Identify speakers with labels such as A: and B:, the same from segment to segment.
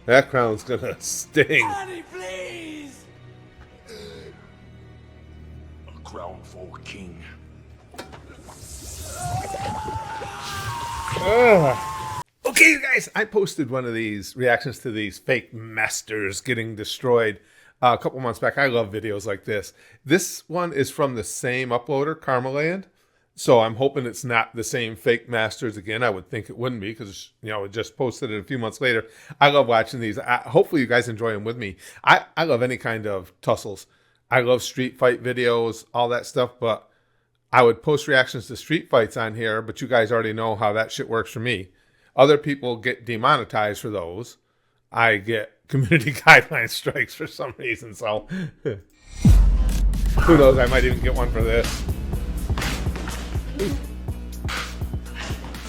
A: That crown's gonna sting.
B: Money, please.
C: A crown for king.
A: Okay, you guys, I posted one of these reactions to these fake masters getting destroyed a couple months back. I love videos like this. This one is from the same uploader, Karmaland. So I'm hoping it's not the same fake masters again. I would think it wouldn't be because, you know, it just posted it a few months later. I love watching these. Hopefully you guys enjoy them with me. I love any kind of tussles. I love street fight videos, all that stuff. But I would post reactions to street fights on here. But you guys already know how that shit works for me. Other people get demonetized for those. I get community guideline strikes for some reason. So who knows? I might even get one for this.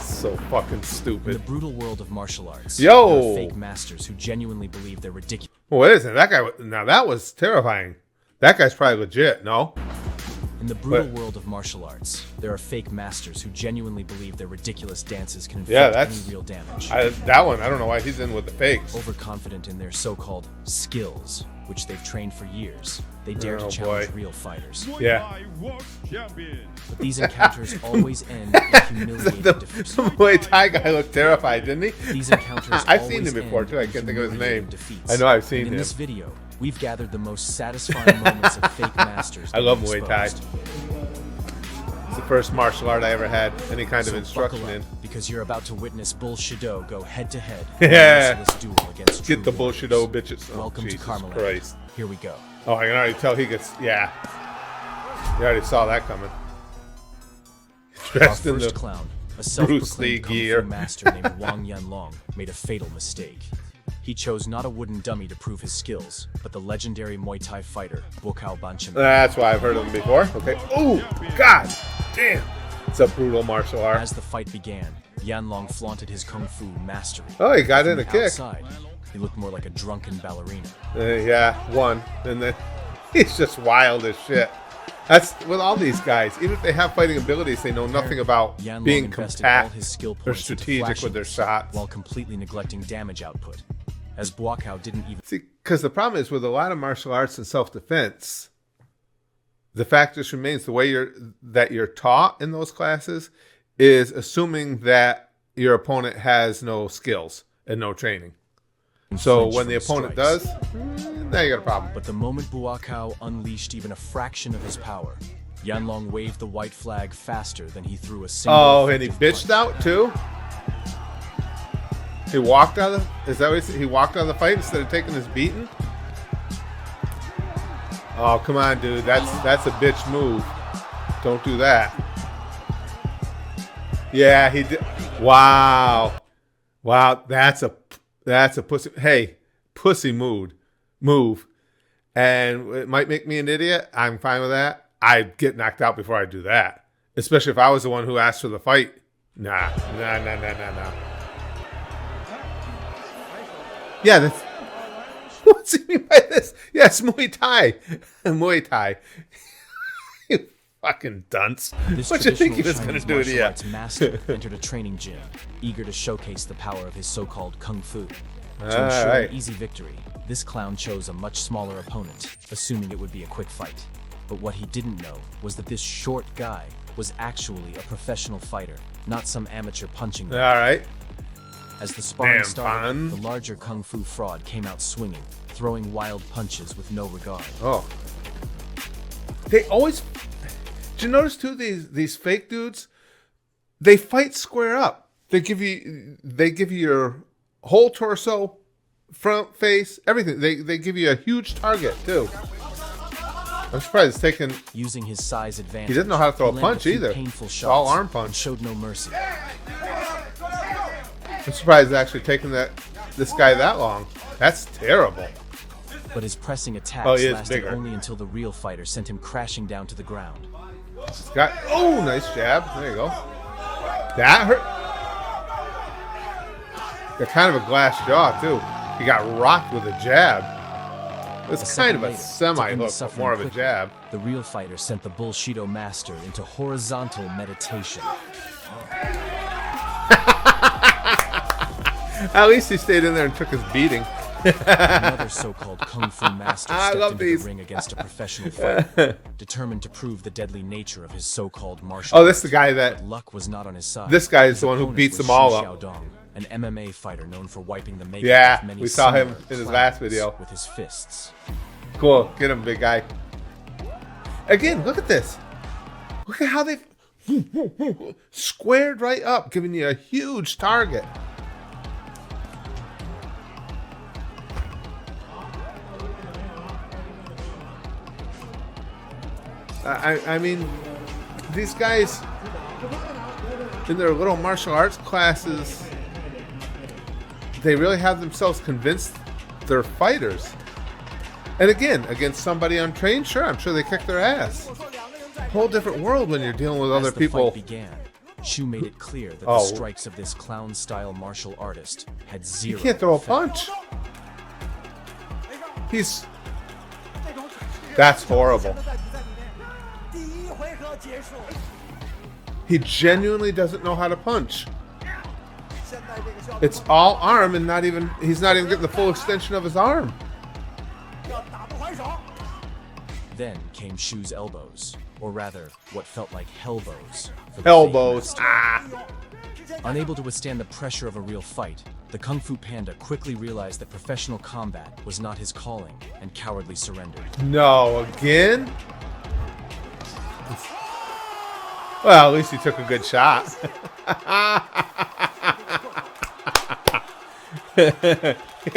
A: So fucking stupid.
D: In the brutal world of martial arts,
A: Yo!
D: there are fake masters who genuinely believe they're ridiculous.
A: What is it? That guy. Now that was terrifying. That guy's probably legit. No.
D: In the brutal world of martial arts, there are fake masters who genuinely believe their ridiculous dances can inflict any real damage.
A: That one. I don't know why he's in with the fakes.
D: Overconfident in their so-called skills, which they've trained for years, they dare to challenge real fighters.
A: Yeah.
D: But these encounters always end in humiliating defeats.
A: The Muay Thai guy looked terrified, didn't he?
D: These encounters
A: I've
D: always
A: seen him before
D: end
A: too. I
D: in
A: can't think of his
D: humiliating
A: name.
D: defeats.
A: I know I've seen
D: And in
A: him.
D: this video, we've gathered the most satisfying moments of fake masters.
A: I love
D: being
A: Muay Thai.
D: exposed.
A: It's the first martial art I ever had any kind of
D: So
A: instruction
D: buckle
A: in.
D: up, because you're about to witness Bullshido go head-to-head
A: Yeah.
D: in a merciless duel against
A: Get the
D: true
A: bullshit
D: warriors.
A: bitches. Oh,
D: Welcome
A: Jesus
D: to Karmaland.
A: Christ.
D: Here we go.
A: Oh, I can already tell he gets. Yeah. You already saw that coming.
D: Our
A: Dressed in
D: first
A: the
D: clown, a
A: Bruce Lee
D: self-proclaimed kung
A: gear.
D: fu master named Wong made a fatal mistake. He chose not a wooden dummy to prove his skills, but the legendary Muay Thai fighter, Buakaw.
A: That's why I've heard of him before. Okay. Oh, God damn. It's a brutal martial art.
D: As the fight began, Yanlong flaunted his kung fu mastery.
A: Oh, he got in
D: From
A: a
D: the
A: kick.
D: outside, he looked more like a drunken ballerina.
A: Yeah, one. And then he's just wild as shit. That's with all these guys. Even if they have fighting abilities, they know nothing about
D: Yanlong
A: being
D: invested all
A: compact
D: his skill
A: or
D: points into
A: strategic with their
D: flashiness,
A: shots.
D: while completely neglecting damage output. As Buakaw didn't even
A: See, because the problem is with a lot of martial arts and self-defense, the fact just remains the way you're taught in those classes is assuming that your opponent has no skills and no training. So
D: flinch
A: when the
D: from
A: opponent
D: strikes.
A: does, now you got a problem.
D: But the moment Buakaw unleashed even a fraction of his power, Yanlong waved the white flag faster than he threw a single.
A: Oh, and he
D: effective
A: bitched
D: punch.
A: out too? He walked out of the, is that what he said? He walked out of the fight instead of taking his beating? Oh, come on, dude. That's a bitch move. Don't do that. Yeah, he did. Wow. Wow, that's a pussy. Hey, pussy move. And it might make me an idiot. I'm fine with that. I'd get knocked out before I do that. Especially if I was the one who asked for the fight. Nah. Yeah, that's... What's he mean by this? Yes, Muay Thai. Muay Thai. You fucking dunce.
D: This
A: What you think he was
D: traditional
A: going to
D: Chinese
A: do to
D: martial
A: you?
D: arts master entered a training gym, eager to showcase the power of his so-called kung fu. To ensure
A: right.
D: an easy victory, this clown chose a much smaller opponent, assuming it would be a quick fight. But what he didn't know was that this short guy was actually a professional fighter, not some amateur punching
A: All
D: bag.
A: right.
D: As the sparring
A: Damn
D: started,
A: fun.
D: the larger kung fu fraud came out swinging, throwing wild punches with no regard.
A: Oh. They always... Did you notice too, these fake dudes? They fight square up. They give you your whole torso, front, face, everything. They give you a huge target too. I'm surprised it's taken...
D: Using his size advantage,
A: He doesn't know how to throw a
D: he
A: punch
D: landed few
A: either.
D: Painful shots
A: All arm
D: and
A: punch.
D: showed no mercy.
A: I'm surprised it's actually taking this guy that long. That's terrible.
D: But his pressing attacks
A: Oh, he is
D: lasted
A: bigger.
D: only until the real fighter sent him crashing down to the ground.
A: Oh, nice jab. There you go. That hurt. They're kind of a glass jaw, too. He got rocked with a jab. It's kind of a
D: Later, to end the
A: semi-hook, but
D: suffering
A: more of a
D: quickly,
A: jab.
D: The real fighter sent the Bullshido master into horizontal meditation.
A: At least he stayed in there and took his beating.
D: Another so-called kung fu master
A: I
D: stepped
A: love
D: into
A: these.
D: the ring against a professional fighter, determined to prove the deadly nature of his so-called martial
A: Oh,
D: art.
A: this is the guy that.
D: But luck was not on his side.
A: This guy is
D: His
A: the one who
D: opponent
A: beats
D: was
A: them all
D: Xu
A: up.
D: Xiaodong, an MMA fighter known for wiping the makeup
A: Yeah,
D: off many
A: we saw him
D: similar
A: in his last
D: clowns
A: video.
D: with his fists.
A: Cool. Get him, big guy. Again, look at this. Look at how they squared right up, giving you a huge target. I mean, these guys in their little martial arts classes, they really have themselves convinced they're fighters. And again, against somebody untrained, sure, I'm sure they kick their ass. Whole different world when you're dealing with other
D: As the
A: people.
D: fight began, Xu made it clear that
A: Oh.
D: the strikes of this clown-style martial artist had zero.
A: He can't throw a
D: effect.
A: punch. That's horrible. He genuinely doesn't know how to punch. It's all arm and he's not even getting the full extension of his arm.
D: Then came Xu's elbows, or rather, what felt like hellbows. For the
A: Elbows.
D: fake master. Unable to withstand the pressure of a real fight, the Kung Fu Panda quickly realized that professional combat was not his calling and cowardly surrendered.
A: No, again? Well, at least he took a good shot.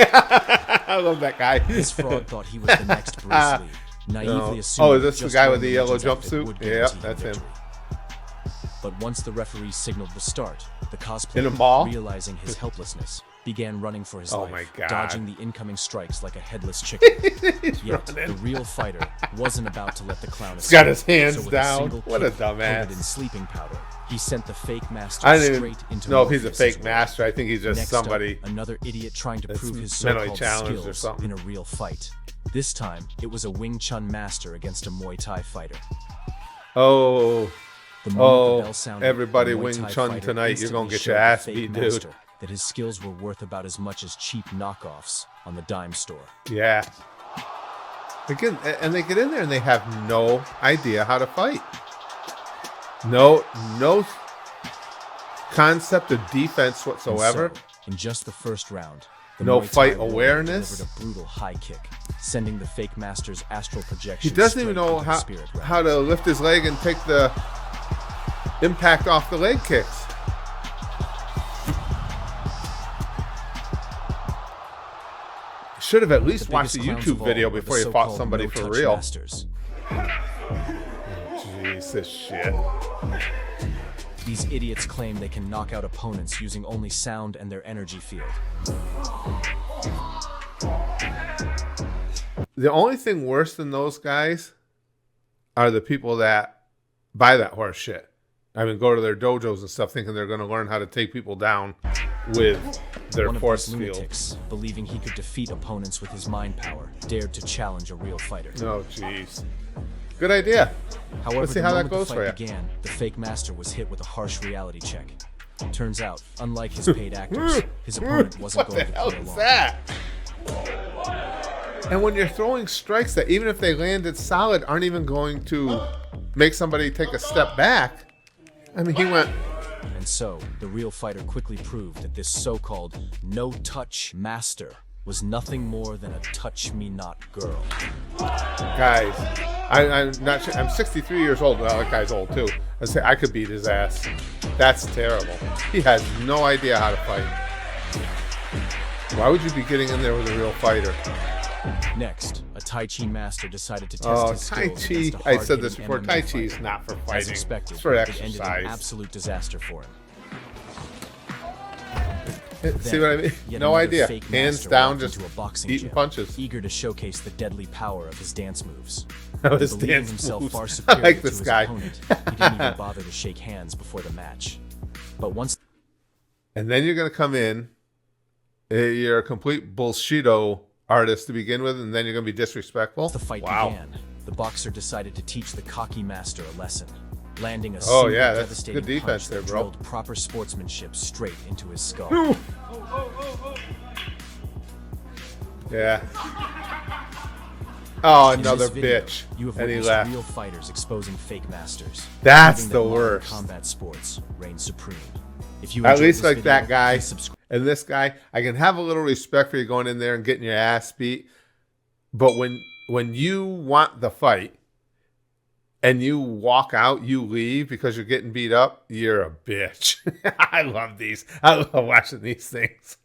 A: I love that guy.
D: This fraud thought he was the next Bruce Lee, naively assuming
A: Oh, is this the
D: just
A: guy with
D: wearing
A: the yellow
D: legend's outfit
A: jumpsuit?
D: would
A: Yeah,
D: guarantee
A: that's him.
D: victory. But once the referee signaled the start, the
A: In a
D: cosplayer,
A: mall?
D: realizing his helplessness, began running for his
A: Oh
D: life,
A: my God.
D: dodging the incoming strikes like a headless chicken. Yet,
A: running.
D: the real fighter wasn't about to let the clown
A: He's got
D: escape.
A: his hands
D: So with
A: down.
D: single
A: What a
D: kick
A: dumbass.
D: coated in sleeping powder, he sent the fake master
A: I don't
D: straight
A: even
D: into
A: know if he's a
D: Morpheus's
A: fake
D: world.
A: master. I think he's just
D: Next
A: somebody.
D: up, another idiot trying to
A: that's
D: prove his
A: mentally
D: so-called
A: challenged or
D: skills
A: something.
D: in a real fight. This time, it was a Wing Chun master against a Muay Thai fighter.
A: Oh,
D: The moment
A: Oh,
D: the bell sounded,
A: everybody
D: the Muay
A: Wing
D: Thai
A: Chun
D: fighter
A: tonight, you're gonna
D: instantly
A: get your
D: showed the
A: ass
D: fake
A: beat, dude.
D: master that his skills were worth about as much as cheap knockoffs on the dime store.
A: yeah. Again, and they get in there and they have no idea how to fight. No concept of defense
D: And
A: whatsoever.
D: so, in just the first round, the
A: No
D: Muay Thai
A: fight
D: warrior
A: awareness.
D: delivered a brutal high kick, sending the fake master's astral
A: He
D: projection
A: doesn't even
D: straight
A: know
D: into the spirit realm.
A: how to lift his leg and take the impact off the leg kicks. Should have at least
D: The
A: watched a
D: biggest clowns
A: YouTube
D: of all
A: video
D: were the
A: before you fought
D: so-called
A: somebody for
D: no-touch
A: real.
D: masters.
A: Jesus shit.
D: These idiots claim they can knock out opponents using only sound and their energy field.
A: The only thing worse than those guys are the people that buy that horse shit. I mean, go to their dojos and stuff thinking they're going to learn how to take people down with their
D: One of
A: force
D: these
A: field.
D: lunatics, believing he could defeat opponents with his mind power, dared to challenge a real fighter.
A: Oh, jeez. Good idea.
D: However,
A: Let's see
D: the
A: how that
D: moment
A: goes
D: the
A: for
D: fight
A: you.
D: began, the fake master was hit with a harsh reality check. Turns out, unlike his paid actors, his opponent wasn't
A: What the
D: going to
A: hell
D: play
A: is
D: along.
A: that? And when you're throwing strikes that, even if they landed solid, aren't even going to make somebody take a step back. I mean, he went,
D: And so, the real fighter quickly proved that this so-called no-touch master was nothing more than a touch-me-not girl.
A: guys, I'm not sure. I'm 63 years old. Well, that guy's old too. I say I could beat his ass. That's terrible. He has no idea how to fight. Why would you be getting in there with a real fighter?
D: Next, a Tai Chi master decided to test
A: Oh,
D: his
A: Tai
D: skills
A: Chi.
D: against a
A: I said this
D: hard-hitting
A: before.
D: MMA
A: Tai Chi is
D: fighter.
A: not for
D: As
A: fighting.
D: expected,
A: It's for
D: it ended in
A: exercise.
D: absolute disaster for him.
A: See
D: Then,
A: what I mean?
D: yet
A: No
D: another
A: idea.
D: fake
A: Hands
D: master
A: down,
D: walked
A: just
D: into a boxing
A: eating
D: gym,
A: punches.
D: eager to showcase the deadly power of his dance moves.
A: That was
D: Believing
A: dance
D: himself
A: moves.
D: far
A: I
D: superior
A: like
D: to
A: this
D: his
A: guy.
D: opponent, he didn't even bother to shake hands before the match. But once
A: And then you're going to come in. You're a complete bullshito artist to begin with, and then you're going to be disrespectful.
D: the fight
A: Wow.
D: began, the boxer decided to teach the cocky master a lesson, landing a
A: Oh,
D: single
A: yeah, that's
D: devastating
A: good defense
D: punch
A: there,
D: that
A: bro.
D: drilled proper sportsmanship straight into his skull.
A: Yeah. Oh,
D: In
A: another
D: this video,
A: bitch.
D: You have
A: And he
D: witnessed
A: left.
D: real fighters exposing fake masters.
A: That's
D: proving
A: the
D: that modern
A: worst.
D: Combat sports reign supreme. If you
A: At
D: enjoyed
A: least
D: this
A: like
D: video,
A: that guy.
D: please subscribe.
A: And this guy, I can have a little respect for you going in there and getting your ass beat. But when you want the fight and you walk out, you leave because you're getting beat up, you're a bitch. I love these. I love watching these things.